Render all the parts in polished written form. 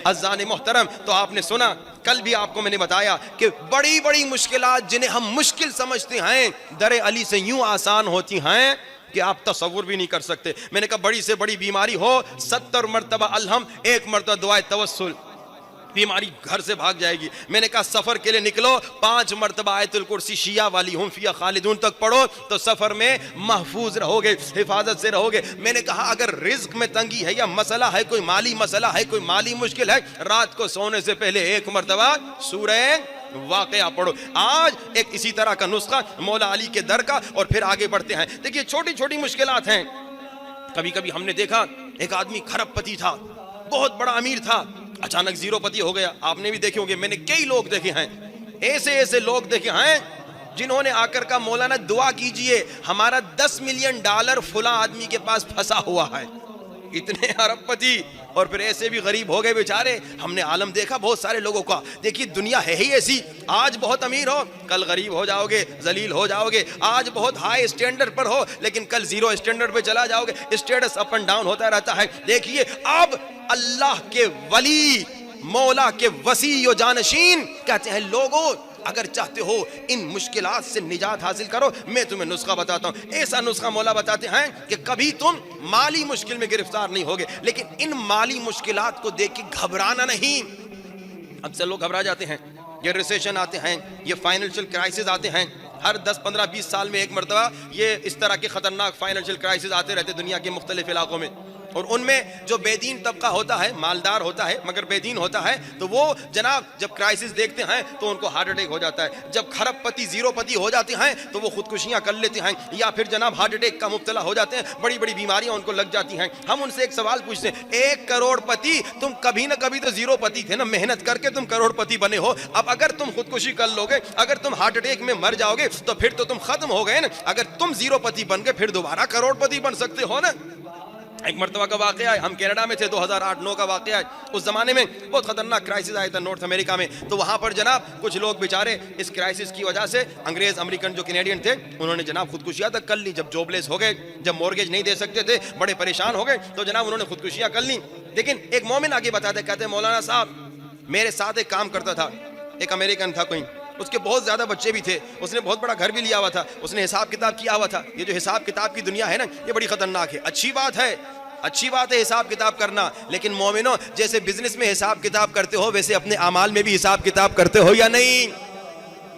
عزیزان محترم، تو آپ نے سنا کل بھی آپ کو میں نے بتایا کہ بڑی بڑی مشکلات جنہیں ہم مشکل سمجھتے ہیں در علی سے یوں آسان ہوتی ہیں کہ آپ تصور بھی نہیں کر سکتے. میں نے کہا بڑی سے بڑی بیماری ہو 70 مرتبہ الحمد، 1 مرتبہ دعائے توسل، بیماری گھر سے بھاگ جائے گی. میں نے کہا سفر کے لیے نکلو 5 مرتبہ آیت الکرسی شیعہ والی ہم فیہا خالدون تک پڑھو تو سفر میں محفوظ رہو گے، حفاظت سے رہو گے. میں نے کہا اگر رزق میں تنگی ہے یا مسئلہ ہے، کوئی مالی مسئلہ ہے، کوئی مالی مشکل ہے، رات کو سونے سے پہلے 1 مرتبہ سورہ واقعہ پڑھو. آج ایک اسی طرح کا نسخہ مولا علی کے در کا، اور پھر آگے بڑھتے ہیں. دیکھیے چھوٹی چھوٹی مشکلات ہیں. کبھی کبھی ہم نے دیکھا ایک آدمی کھرب پتی تھا، بہت بڑا امیر تھا، اچانک زیرو پتی ہو گیا. آپ نے بھی دیکھے ہوں گے، میں نے کئی لوگ دیکھے ہیں، ایسے لوگ دیکھے ہیں جنہوں نے آ کر کہا مولانا دعا کیجئے ہمارا $10 ملین فلاں آدمی کے پاس پھنسا ہوا ہے. اتنے ارب پتی، اور پھر ایسے بھی غریب ہو گئے بیچارے. ہم نے عالم دیکھا بہت سارے لوگوں کا. دیکھیے دنیا ہے ہی ایسی، آج بہت امیر ہو کل غریب ہو جاؤ گے، ذلیل ہو جاؤ گے. آج بہت ہائی اسٹینڈرڈ پر ہو لیکن کل زیرو اسٹینڈرڈ پہ چلا جاؤ گے. اسٹیٹس اپ اینڈ ڈاؤن ہوتا رہتا ہے. دیکھیے اب اللہ کے ولی، مولا کے وسیع و جانشین کہتے ہیں لوگوں اگر چاہتے ہو ان مشکلات سے نجات حاصل کرو، میں تمہیں نسخہ بتاتا ہوں. ایسا نسخہ مولا بتاتے ہیں کہ کبھی تم مالی مشکل میں گرفتار نہیں ہوگے، لیکن ان مالی مشکلات کو دیکھ کے گھبرانا نہیں. اکثر لوگ گھبرا جاتے ہیں، یہ ریسیشن آتے ہیں، یہ فائنینشیل کرائسس آتے ہیں. ہر 10 15 20 سال میں ایک مرتبہ یہ اس طرح کے خطرناک فائنینشیل کرائسس آتے رہتے دنیا کے مختلف علاقوں میں. اور ان میں جو بے دین طبقہ ہوتا ہے، مالدار ہوتا ہے مگر بے دین ہوتا ہے، تو وہ جناب جب کرائسس دیکھتے ہیں تو ان کو ہارٹ اٹیک ہو جاتا ہے. جب کھرب پتی زیرو پتی ہو جاتے ہیں تو وہ خودکشیاں کر لیتے ہیں، یا پھر جناب ہارٹ اٹیک کا مبتلا ہو جاتے ہیں، بڑی بڑی بیماریاں ان کو لگ جاتی ہیں. ہم ان سے ایک سوال پوچھتے ہیں، 1 کروڑ پتی، تم کبھی نہ کبھی تو زیرو پتی تھے نا، محنت کر کے تم کروڑ پتی بنے ہو. اب اگر تم خودکشی کر لو گے، اگر تم ہارٹ اٹیک میں مر جاؤ گے تو پھر تو تم ختم ہو گئے نا. اگر تم زیرو پتی بن گئے پھر دوبارہ کروڑ پتی بن سکتے ہو نا. ایک مرتبہ کا واقعہ ہے، ہم کینیڈا میں تھے، 2008-9 کا واقعہ ہے. اس زمانے میں بہت خطرناک کرائسس آیا تھا نارتھ امریکہ میں. تو وہاں پر جناب کچھ لوگ بیچارے اس کرائسس کی وجہ سے، انگریز امریکن جو کینیڈین تھے، انہوں نے جناب خودکشیاں تک کر لی. جب جاب لیس ہو گئے، جب مورگیج نہیں دے سکتے تھے، بڑے پریشان ہو گئے، تو جناب انہوں نے خودکشیاں کر لی. لیکن ایک مومن آگے بتاتے، کہتے ہیں مولانا صاحب میرے ساتھ ایک کام کرتا تھا، ایک امریکن تھا کوئی، اس کے بہت زیادہ بچے بھی تھے، اس نے بہت بڑا گھر بھی لیا ہوا تھا، اس نے حساب کتاب کیا ہوا تھا. یہ جو حساب کتاب کی دنیا ہے نا، یہ بڑی خطرناک ہے. اچھی بات ہے حساب کتاب کرنا، لیکن مومنوں جیسے بزنس میں حساب کتاب کرتے ہو ویسے اپنے اعمال میں بھی حساب کتاب کرتے ہو یا نہیں؟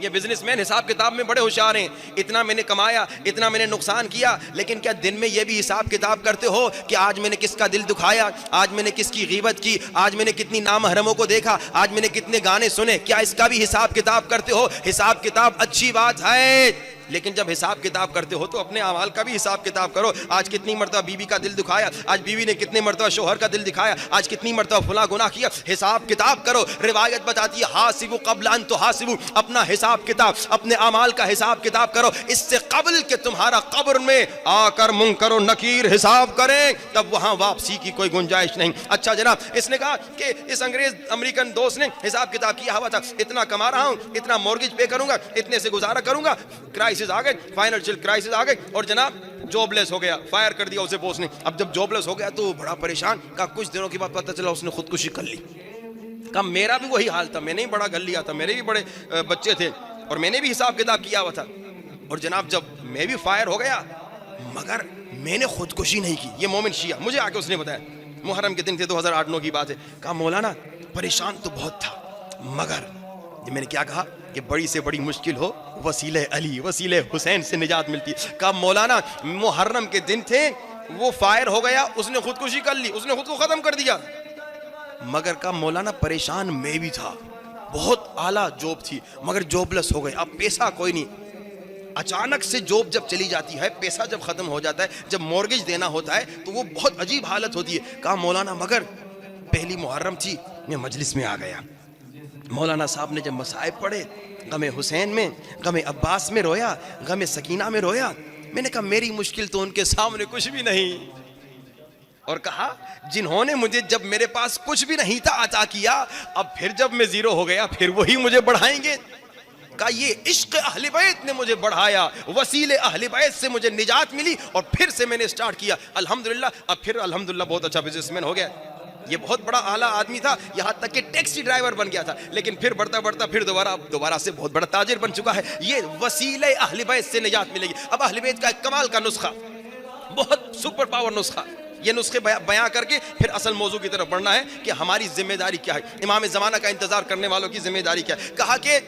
یہ بزنس مین حساب کتاب میں بڑے ہوشیار ہیں. اتنا میں نے کمایا، اتنا میں نے نقصان کیا، لیکن کیا دن میں یہ بھی حساب کتاب کرتے ہو کہ آج میں نے کس کا دل دکھایا، آج میں نے کس کی غیبت کی، آج میں نے کتنی نامحرموں کو دیکھا، آج میں نے کتنے گانے سنے؟ کیا اس کا بھی حساب کتاب کرتے ہو؟ حساب کتاب اچھی بات ہے، لیکن جب حساب کتاب کرتے ہو تو اپنے اعمال کا بھی حساب کتاب کرو. آج کتنی مرتبہ بیوی کا دل دکھایا، آج بیوی نے کتنے مرتبہ شوہر کا دل دکھایا، آج کتنی مرتبہ فلاں گناہ کیا. حساب کتاب کرو. روایت بتاتی ہے حاسبوا قبل ان تحاسبوا، اپنا حساب کتاب، اپنے اعمال کا حساب کتاب کرو اس سے قبل کہ تمہارا قبر میں آ کر منکر و نکیر حساب کریں، تب وہاں واپسی کی کوئی گنجائش نہیں. اچھا جناب، اس نے کہا کہ اس انگریز امریکن دوست نے حساب کتاب کیا ہوا تھا، اتنا کما رہا ہوں، اتنا مورگیج پے کروں گا، اتنے سے گزارا کروں گا. کرائسس آ گئے، فائنینشیل کرائسس آ گئے، اور جناب جاب لیس ہو گیا، فائر کر دیا اسے باس نے. اب جب جاب لیس ہو گیا تو بڑا پریشان، کہا کچھ دنوں کے بعد پتہ چلا اس نے خودکشی کر لی. کہا میرا بھی وہی حال تھا، میں نے بھی بڑا گھر لیا تھا، میرے بھی بڑے بچے تھے، اور میں نے بھی حساب کتاب کیا ہوا تھا، اور جناب جب میں بھی فائر ہو گیا مگر میں نے خودکشی نہیں کی. یہ مومن شیعہ مجھے آ کے اس نے بتایا، محرم کے دن تھے، 2008-9 کی بات ہے. کہا مولانا پریشان تو بہت تھا، مگر میں نے کیا کہا کہ بڑی سے بڑی مشکل ہو وسیلہ علی، وسیلہ حسین سے نجات ملتی. کہا مولانا محرم کے دن تھے، وہ فائر ہو گیا، اس نے خودکشی کر لی، اس نے خود کو ختم کر دیا، مگر کہا مولانا پریشان میں بھی تھا، بہت اعلیٰ جاب تھی مگر جاب لیس ہو گئے، اب پیسہ کوئی نہیں. اچانک سے جاب جب چلی جاتی ہے، پیسہ جب ختم ہو جاتا ہے، جب مورگیج دینا ہوتا ہے تو وہ بہت عجیب حالت ہوتی ہے. کہا مولانا مگر پہلی محرم تھی، میں مجلس میں آ گیا، مولانا صاحب نے جب مصائب پڑھے، غم حسین میں، غم عباس میں رویا، غم سکینہ میں رویا. میں نے کہا میری مشکل تو ان کے سامنے کچھ بھی نہیں. اور کہا جنہوں نے مجھے جب میرے پاس کچھ بھی نہیں تھا عطا کیا، اب پھر جب میں زیرو ہو گیا پھر وہی مجھے بڑھائیں گے. کہا یہ عشق اہل بیت نے مجھے بڑھایا، وسیلے اہل بیت سے مجھے نجات ملی، اور پھر سے میں نے سٹارٹ کیا الحمدللہ. اب پھر الحمدللہ بہت اچھا بزنس مین ہو گیا. یہ بہت بڑا اعلیٰ آدمی تھا، یہاں تک کہ ٹیکسی ڈرائیور بن گیا تھا، لیکن پھر بڑھتا بڑھتا پھر دوبارہ سے بہت بڑا تاجر بن چکا ہے۔ یہ وسیلہ اہل بیت سے نجات ملے گی۔ اب اہل بیت کا ایک کمال کا نسخہ، بہت سپر پاور نسخہ، یہ نسخے بیان کر کے پھر اصل موضوع کی طرف بڑھنا ہے کہ ہماری ذمہ داری کیا ہے، امام زمانہ کا انتظار کرنے والوں کی ذمہ داری کیا ہے۔ کہا کہ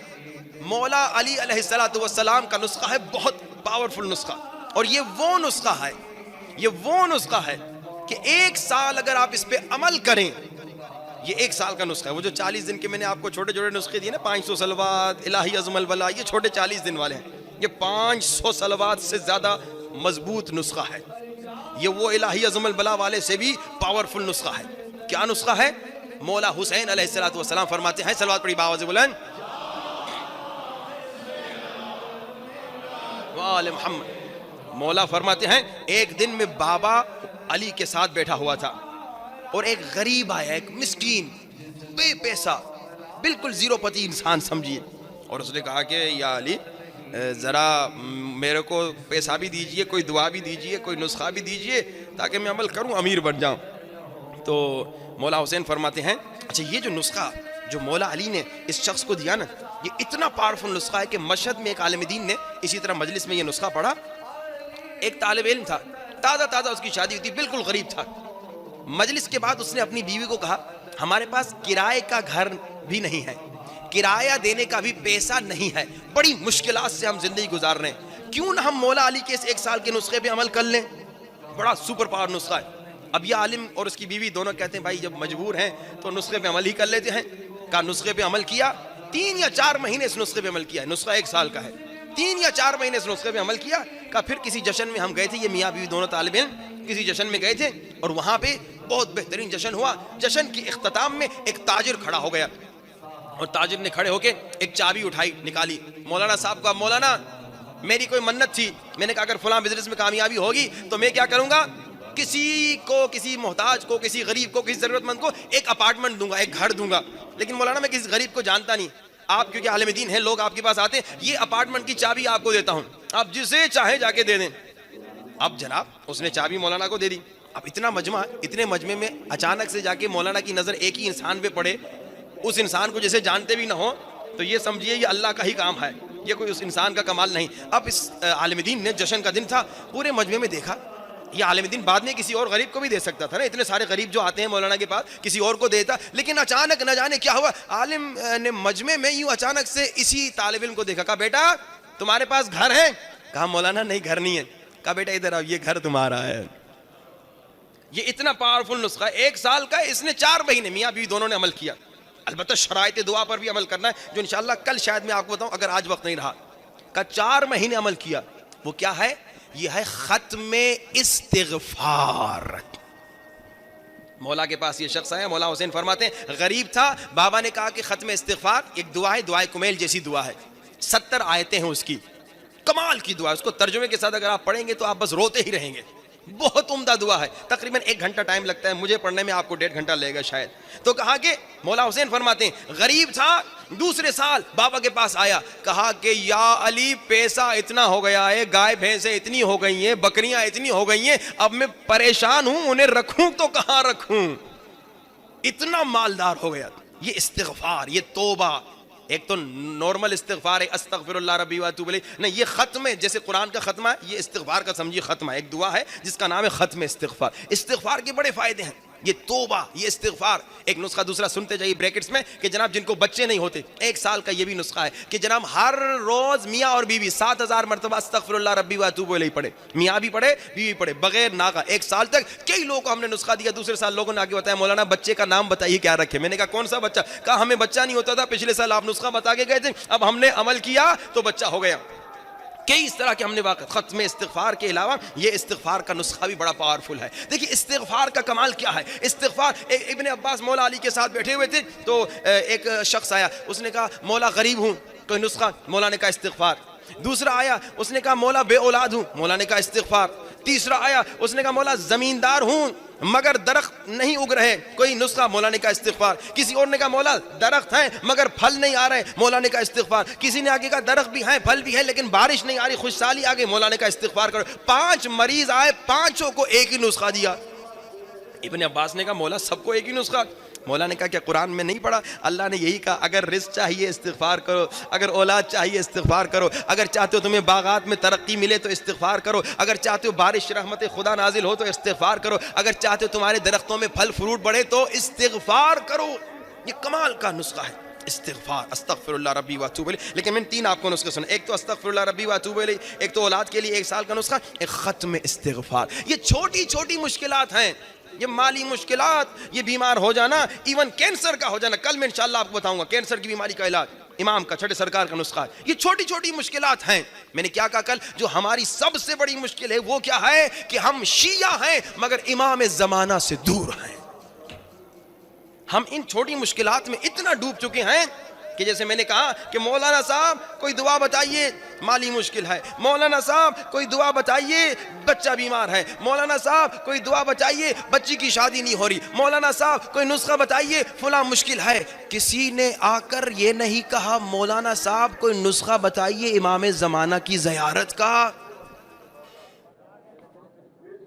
مولا علی علیہ السلام کا نسخہ ہے بہت پاورفل نسخہ، اور یہ وہ نسخہ ہے کہ 1 سال اگر آپ اس پہ عمل کریں، یہ 1 سال کا نسخہ ہے۔ وہ جو 40 دن کے میں نے آپ کو چھوٹے چھوٹے نسخے دیے نا، 500 صلوات، الہی عظم البلا، یہ چھوٹے 40 دن والے ہیں، یہ 500 صلوات سے زیادہ مضبوط نسخہ ہے۔ یہ وہ الہی عظم البلا والے سے بھی پاورفل نسخہ ہے۔ کیا نسخہ ہے؟ مولا حسین علیہ السلام فرماتے ہیں، صلوات پڑھی باواز بلند، وآل محمد۔ مولا فرماتے ہیں ایک دن میں بابا علی کے ساتھ بیٹھا ہوا تھا، اور ایک غریب آیا، ایک مسکین، بے پیسہ، بالکل زیرو پتی انسان سمجھیے، اور اس نے کہا کہ یا علی ذرا میرے کو پیسہ بھی دیجئے، کوئی دعا بھی دیجئے، کوئی نسخہ بھی دیجئے تاکہ میں عمل کروں، امیر بن جاؤں۔ تو مولا حسین فرماتے ہیں اچھا یہ جو نسخہ جو مولا علی نے اس شخص کو دیا نا، یہ اتنا پاورفل نسخہ ہے کہ مشہد میں ایک عالم دین نے اسی طرح مجلس میں یہ نسخہ پڑھا۔ ایک طالب علم تھا، تازہ اس کی شادی ہوئی تھی، بالکل غریب تھا۔ مجلس کے بعد اس نے اپنی بیوی کو کہا ہمارے پاس کرائے کا گھر بھی نہیں ہے، کرایہ دینے کا بھی پیسہ نہیں ہے، بڑی مشکلات سے ہم زندگی گزار رہے ہیں، کیوں نہ ہم مولا علی کے اس 1 سال کے نسخے پہ عمل کر لیں؟ بڑا سپر پاور نسخہ ہے۔ اب یہ عالم اور اس کی بیوی دونوں کہتے ہیں بھائی جب مجبور ہیں تو نسخے پہ عمل ہی کر لیتے ہیں۔ کا نسخے پہ عمل کیا، 3 یا 4 مہینے اس نسخے پہ عمل کیا ہے، نسخہ 1 سال کا ہے، 3 یا 4 مہینے اس نسخے پہ عمل کیا۔ کا پھر کسی جشن میں ہم گئے تھے، یہ میاں بیوی دونوں طالب علم کسی جشن میں گئے تھے، اور وہاں پہ بہت بہترین جشن ہوا۔ جشن کی اختتام میں ایک تاجر کھڑا ہو گیا، اور تاجر نے کھڑے ہو کے ایک چابی اٹھائی، نکالی، مولانا صاحب کا، مولانا میری کوئی منت تھی، میں نے کہا اگر فلاں بزنس میں کامیابی ہوگی تو میں کیا کروں گا، کسی کو، کسی محتاج کو، کسی غریب کو، کسی ضرورت مند کو ایک اپارٹمنٹ دوں گا، ایک گھر دوں گا۔ لیکن مولانا میں کسی غریب کو جانتا نہیں، آپ کیونکہ عالم دین ہیں، لوگ آپ کے پاس آتے ہیں، یہ اپارٹمنٹ کی چابی آپ کو دیتا ہوں، آپ جسے چاہے جا کے دے دیں۔ اب جناب اس نے چابی مولانا کو دے دی۔ اب اتنا مجمع، اتنے مجمع میں اچانک سے جا کے مولانا کی نظر ایک ہی انسان پہ پڑے، اس انسان کو جیسے جانتے بھی نہ ہو، تو یہ سمجھیے یہ اللہ کا ہی کام ہے، یہ کوئی اس انسان کا کمال نہیں۔ اب اس عالم دین نے، جشن کا دن تھا، پورے مجمع میں دیکھا، یہ عالم دین بعد میں کسی اور غریب کو بھی دے سکتا تھا نا، اتنے سارے غریب جو آتے ہیں مولانا کے پاس کسی اور کو دیتا، لیکن اچانک نہ جانے کیا ہوا، عالم نے مجمع میں یوں اچانک سے اسی طالب علم کو دیکھا، کہا بیٹا تمہارے پاس گھر ہے؟ کہا مولانا نہیں گھر نہیں ہے۔ کہا بیٹا ادھر آؤ، یہ گھر تمہارا ہے۔ یہ اتنا پاورفل نسخہ 1 سال کا، اس نے 4 مہینے میاں بیوی دونوں نے عمل کیا۔ البتہ شرائط دعا پر بھی عمل کرنا ہے، جو انشاءاللہ کل شاید میں آپ کو بتاؤں اگر آج وقت نہیں رہا۔ کہا 4 مہینے عمل کیا، وہ کیا ہے؟ یہ ہے ختم استغفار۔ مولا کے پاس یہ شخص آیا، مولا حسین فرماتے ہیں غریب تھا، بابا نے کہا کہ ختم استغفار ایک دعا ہے، دعائے کمیل جیسی دعا ہے، 70 آیتیں ہیں اس کی، کمال کی دعا ہے، اس کو ترجمے کے ساتھ اگر آپ پڑھیں گے تو آپ بس روتے ہی رہیں گے، بہت عمدہ دعا ہے، تقریباً 1 گھنٹہ ٹائم لگتا ہے، مجھے پڑھنے میں آپ کو 1.5 گھنٹہ لگے گا شاید۔ تو کہا کہ مولا حسین فرماتے ہیں غریب تھا، دوسرے سال بابا کے پاس آیا، کہا کہ یا علی پیسہ اتنا ہو گیا ہے، گائے بھینسیں اتنی ہو گئی ہیں، بکریاں اتنی ہو گئی ہیں، اب میں پریشان ہوں، انہیں رکھوں تو کہاں رکھوں، اتنا مالدار ہو گیا۔ یہ استغفار، یہ توبہ، ایک تو نارمل استغفار ہے استغفر اللہ ربی واتوب الیہ، نہیں یہ ختم ہے، جیسے قرآن کا ختمہ ہے، یہ استغفار کا سمجھیے ختمہ ہے، ایک دعا ہے جس کا نام ہے ختم استغفار۔ استغفار کے بڑے فائدے ہیں، یہ توبہ، یہ استغفار۔ ایک نسخہ دوسرا سنتے جائیے بریکٹس میں کہ جناب جن کو بچے نہیں ہوتے، 1 سال کا یہ بھی نسخہ ہے کہ جناب ہر روز میاں اور بیوی 7000 مرتبہ استغفر اللہ ربی واتوب الیہ پڑھے، میاں بھی پڑھے بیوی پڑھے بغیر ناغہ 1 سال تک۔ کئی لوگوں کو ہم نے نسخہ دیا، دوسرے سال لوگوں نے آگے بتایا مولانا بچے کا نام بتائیے کیا رکھے، میں نے کہا کون سا بچہ؟ کہا ہمیں بچہ نہیں ہوتا تھا، پچھلے سال آپ نسخہ بتا کے گئے تھے، اب ہم نے عمل کیا تو بچہ ہو گیا۔ کئی اس طرح کے ہم نے واقع ختم استغفار کے علاوہ یہ استغفار کا نسخہ بھی بڑا پاورفل ہے۔ دیکھیے استغفار کا کمال کیا ہے، استغفار، ابن عباس مولا علی کے ساتھ بیٹھے ہوئے تھے تو ایک شخص آیا، اس نے کہا مولا غریب ہوں، کوئی نسخہ، مولا نے کہا استغفار۔ دوسرا آیا، اس نے کہا مولا بے اولاد ہوں، مولا نے کہا استغفار۔ تیسرا آیا، اس نے کہا مولا زمیندار ہوں مگر درخت نہیں اگ رہے، کوئی نسخہ، مولا نے کہا استغفار۔ کسی اور نے کہا مولا درخت ہیں مگر پھل نہیں آ رہے، مولا نے کہا استغفار۔ کسی نے آگے کہا درخت بھی ہیں پھل بھی ہے لیکن بارش نہیں آ رہی، خوش سالی آگے، مولا نے کہا استغفار کرو۔ 5 مریض آئے، 5 کو ایک ہی نسخہ دیا، ابن عباس نے کہا مولا سب کو ایک ہی نسخہ؟ مولا نے کہا کہ قرآن میں نہیں پڑھا اللہ نے یہی کہا اگر رزق چاہیے استغفار کرو، اگر اولاد چاہیے استغفار کرو، اگر چاہتے ہو تمہیں باغات میں ترقی ملے تو استغفار کرو، اگر چاہتے ہو بارش رحمت خدا نازل ہو تو استغفار کرو، اگر چاہتے ہو تمہارے درختوں میں پھل فروٹ بڑھے تو استغفار کرو۔ یہ کمال کا نسخہ ہے استغفار، استغفر اللہ ربی واتوب الیہ۔ لیکن میں نے 3 آپ کو نسخے سنے، ایک تو استغفر اللہ ربی واتوب الیہ، ایک تو اولاد کے لیے 1 سال کا نسخہ، ایک ختم استغفار۔ یہ چھوٹی چھوٹی مشکلات ہیں، یہ مالی مشکلات، یہ بیمار ہو جانا، ایون کینسر کا ہو جانا، کل میں انشاءاللہ آپ کو بتاؤں گا کینسر کی بیماری کا علاج امام کا چھٹے سرکار کا نسخہ ہے۔ یہ چھوٹی چھوٹی مشکلات ہیں۔ میں نے کیا کہا کل؟ جو ہماری سب سے بڑی مشکل ہے وہ کیا ہے کہ ہم شیعہ ہیں مگر امام زمانہ سے دور ہیں۔ ہم ان چھوٹی مشکلات میں اتنا ڈوب چکے ہیں کہ جیسے میں نے کہا کہ مولانا صاحب کوئی دعا بتائیے، مالی مشکل ہے، مولانا صاحب کوئی دعا بتائیے، بچہ بیمار ہے، مولانا صاحب کوئی دعا بتائیے، بچی کی شادی نہیں ہو رہی، مولانا صاحب کوئی نسخہ بتائیے، فلاں مشکل ہے۔ کسی نے آ کر یہ نہیں کہا مولانا صاحب کوئی نسخہ بتائیے امام زمانہ کی زیارت کا۔